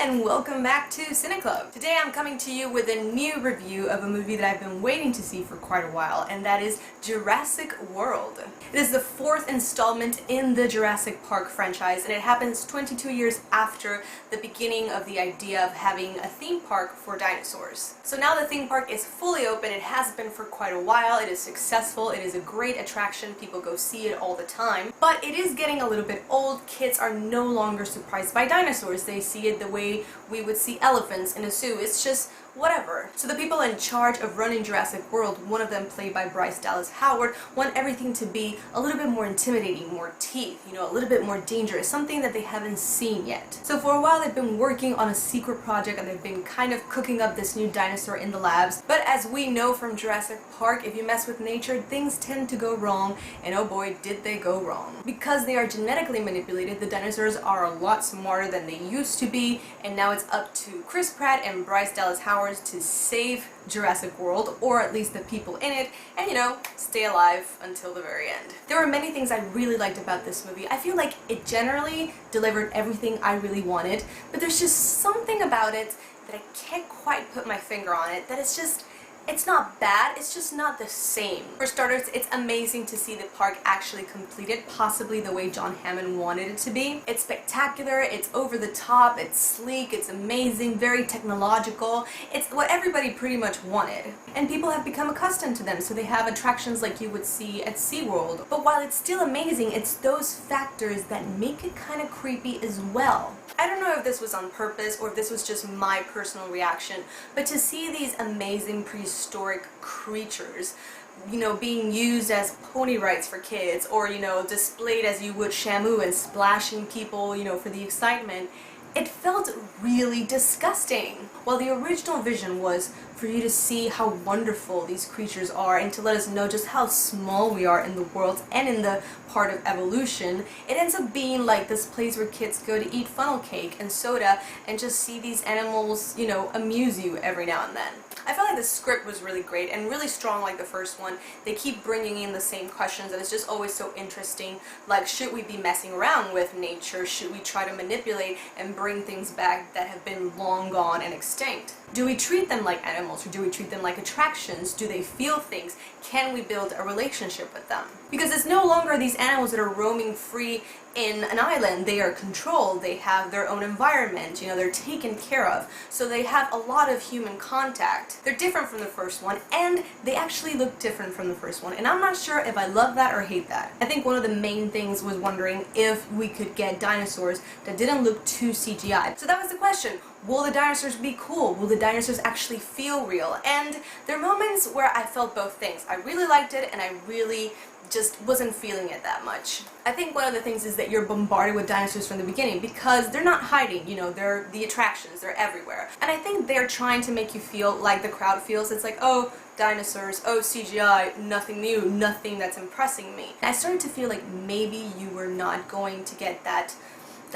and welcome back to Cine Club. Today I'm coming to you with a new review of a movie that I've been waiting to see for quite a while, and that is Jurassic World. It is the fourth installment in the Jurassic Park franchise, and it happens 22 years after the beginning of the idea of having a theme park for dinosaurs. So now the theme park is fully open. It has been for quite a while. It is successful. It is a great attraction. People go see it all the time. But it is getting a little bit old. Kids are no longer surprised by dinosaurs. They see it the way we would see elephants in a zoo. It's just whatever. So the people in charge of running Jurassic World, one of them played by Bryce Dallas Howard, want everything to be a little bit more intimidating, more teeth, a little bit more dangerous, something that they haven't seen yet. So for a while they've been working on a secret project and they've been kind of cooking up this new dinosaur in the labs. But as we know from Jurassic Park, if you mess with nature, things tend to go wrong, and oh boy, did they go wrong. Because they are genetically manipulated, the dinosaurs are a lot smarter than they used to be, and now it's up to Chris Pratt and Bryce Dallas Howard to save Jurassic World, or at least the people in it, and stay alive until the very end. There were many things I really liked about this movie. I feel like it generally delivered everything I really wanted, but there's just something about it that I can't quite put my finger on it, that it's not bad, it's just not the same. For starters, it's amazing to see the park actually completed, possibly the way John Hammond wanted it to be. It's spectacular, it's over the top, it's sleek, it's amazing, very technological. It's what everybody pretty much wanted. And people have become accustomed to them, so they have attractions like you would see at SeaWorld. But while it's still amazing, it's those factors that make it kind of creepy as well. I don't know if this was on purpose or if this was just my personal reaction, but to see these amazing prehistoric creatures, being used as pony rides for kids, or, displayed as you would Shamu and splashing people, for the excitement, it felt really disgusting. While the original vision was for you to see how wonderful these creatures are and to let us know just how small we are in the world and in the part of evolution, it ends up being like this place where kids go to eat funnel cake and soda and just see these animals, amuse you every now and then. I felt like the script was really great and really strong like the first one. They keep bringing in the same questions and it's just always so interesting. Like, should we be messing around with nature? Should we try to manipulate and bring things back that have been long gone and extinct? Do we treat them like animals or do we treat them like attractions? Do they feel things? Can we build a relationship with them? Because it's no longer these animals that are roaming free in an island. They are controlled, they have their own environment, they're taken care of. So they have a lot of human contact. They're different from the first one, and they actually look different from the first one. And I'm not sure if I love that or hate that. I think one of the main things was wondering if we could get dinosaurs that didn't look too CGI. So that was the question. Will the dinosaurs be cool? Will the dinosaurs actually feel real? And there are moments where I felt both things. I really liked it and I really just wasn't feeling it that much. I think one of the things is that you're bombarded with dinosaurs from the beginning because they're not hiding, they're the attractions, they're everywhere. And I think they're trying to make you feel like the crowd feels. It's like, oh, dinosaurs, oh, CGI, nothing new, nothing that's impressing me. And I started to feel like maybe you were not going to get that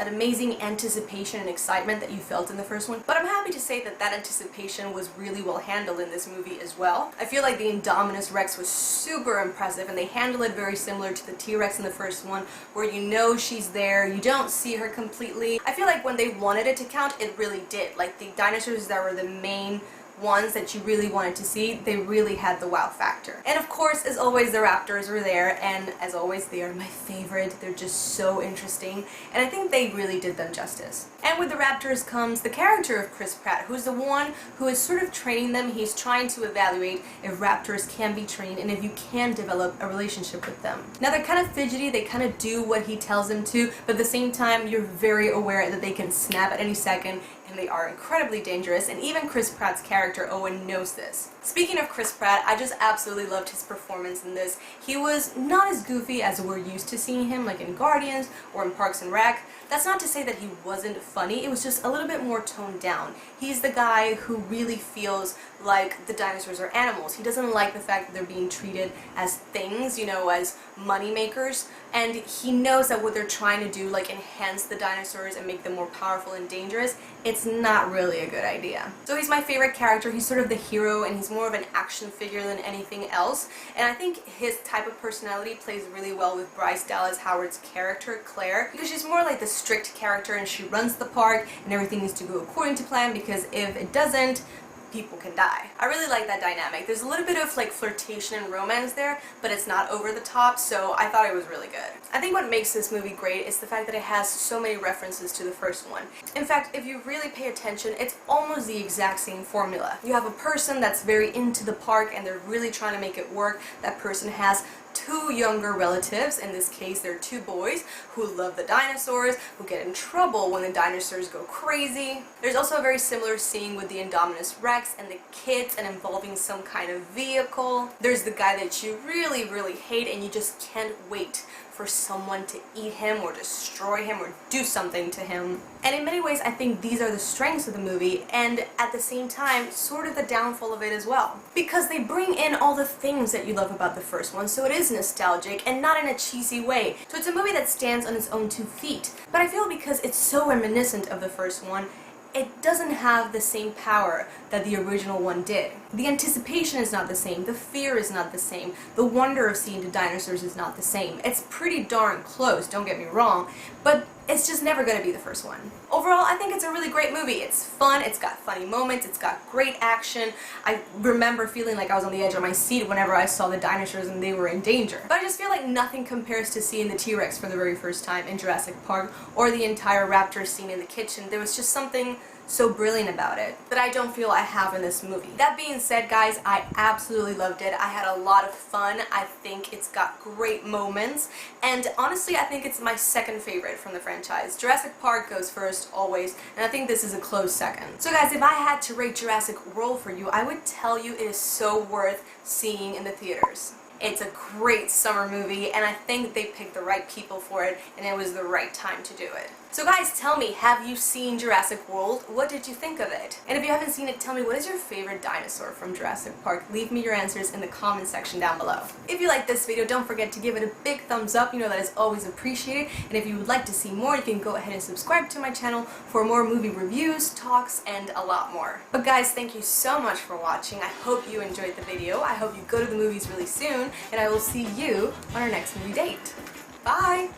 amazing anticipation and excitement that you felt in the first one. But I'm happy to say that that anticipation was really well handled in this movie as well. I feel like the Indominus Rex was super impressive, and they handle it very similar to the T-Rex in the first one, where she's there, you don't see her completely. I feel like when they wanted it to count, it really did. Like the dinosaurs that were the main ones that you really wanted to see, they really had the wow factor. And of course, as always, the raptors were there, and as always, they are my favorite. They're just so interesting, and I think they really did them justice. And with the raptors comes the character of Chris Pratt, who's the one who is sort of training them. He's trying to evaluate if raptors can be trained and if you can develop a relationship with them. Now, they're kind of fidgety, they kind of do what he tells them to, but at the same time, you're very aware that they can snap at any second, and they are incredibly dangerous, and even Chris Pratt's character, Owen, knows this. Speaking of Chris Pratt, I just absolutely loved his performance in this. He was not as goofy as we're used to seeing him, like in Guardians or in Parks and Rec. That's not to say that he wasn't funny, it was just a little bit more toned down. He's the guy who really feels like the dinosaurs are animals. He doesn't like the fact that they're being treated as things, you know, as money makers. And he knows that what they're trying to do, like enhance the dinosaurs and make them more powerful and dangerous, it's not really a good idea. So he's my favorite character. He's sort of the hero, and he's more of an action figure than anything else. And I think his type of personality plays really well with Bryce Dallas Howard's character, Claire, because she's more like the strict character and she runs the park and everything needs to go according to plan, because if it doesn't, people can die. I really like that dynamic. There's a little bit of like flirtation and romance there, but it's not over the top, so I thought it was really good. I think what makes this movie great is the fact that it has so many references to the first one. In fact, if you really pay attention, it's almost the exact same formula. You have a person that's very into the park and they're really trying to make it work. That person has two younger relatives. In this case, they're two boys who love the dinosaurs, who get in trouble when the dinosaurs go crazy. There's also a very similar scene with the Indominus Rex and the kids and involving some kind of vehicle. There's the guy that you really, really hate and you just can't wait for someone to eat him or destroy him or do something to him. And in many ways, I think these are the strengths of the movie, and at the same time, sort of the downfall of it as well. Because they bring in all the things that you love about the first one, so it is nostalgic and not in a cheesy way. So it's a movie that stands on its own 2 feet. But I feel because it's so reminiscent of the first one, it doesn't have the same power that the original one did. The anticipation is not the same, the fear is not the same, the wonder of seeing the dinosaurs is not the same. It's pretty darn close, don't get me wrong, but it's just never going to be the first one. Overall, I think it's a really great movie. It's fun, it's got funny moments, it's got great action. I remember feeling like I was on the edge of my seat whenever I saw the dinosaurs and they were in danger. But I just feel like nothing compares to seeing the T-Rex for the very first time in Jurassic Park, or the entire raptor scene in the kitchen. There was just something so brilliant about it that I don't feel I have in this movie. That being said, guys, I absolutely loved it. I had a lot of fun. I think it's got great moments, and honestly, I think it's my second favorite from the franchise. Jurassic Park goes first, always, and I think this is a close second. So guys, if I had to rate Jurassic World for you, I would tell you it is so worth seeing in the theaters. It's a great summer movie, and I think they picked the right people for it, and it was the right time to do it. So guys, tell me, have you seen Jurassic World? What did you think of it? And if you haven't seen it, tell me, what is your favorite dinosaur from Jurassic Park? Leave me your answers in the comment section down below. If you like this video, don't forget to give it a big thumbs up. You know that is always appreciated. And if you would like to see more, you can go ahead and subscribe to my channel for more movie reviews, talks, and a lot more. But guys, thank you so much for watching. I hope you enjoyed the video. I hope you go to the movies really soon, and I will see you on our next movie date. Bye!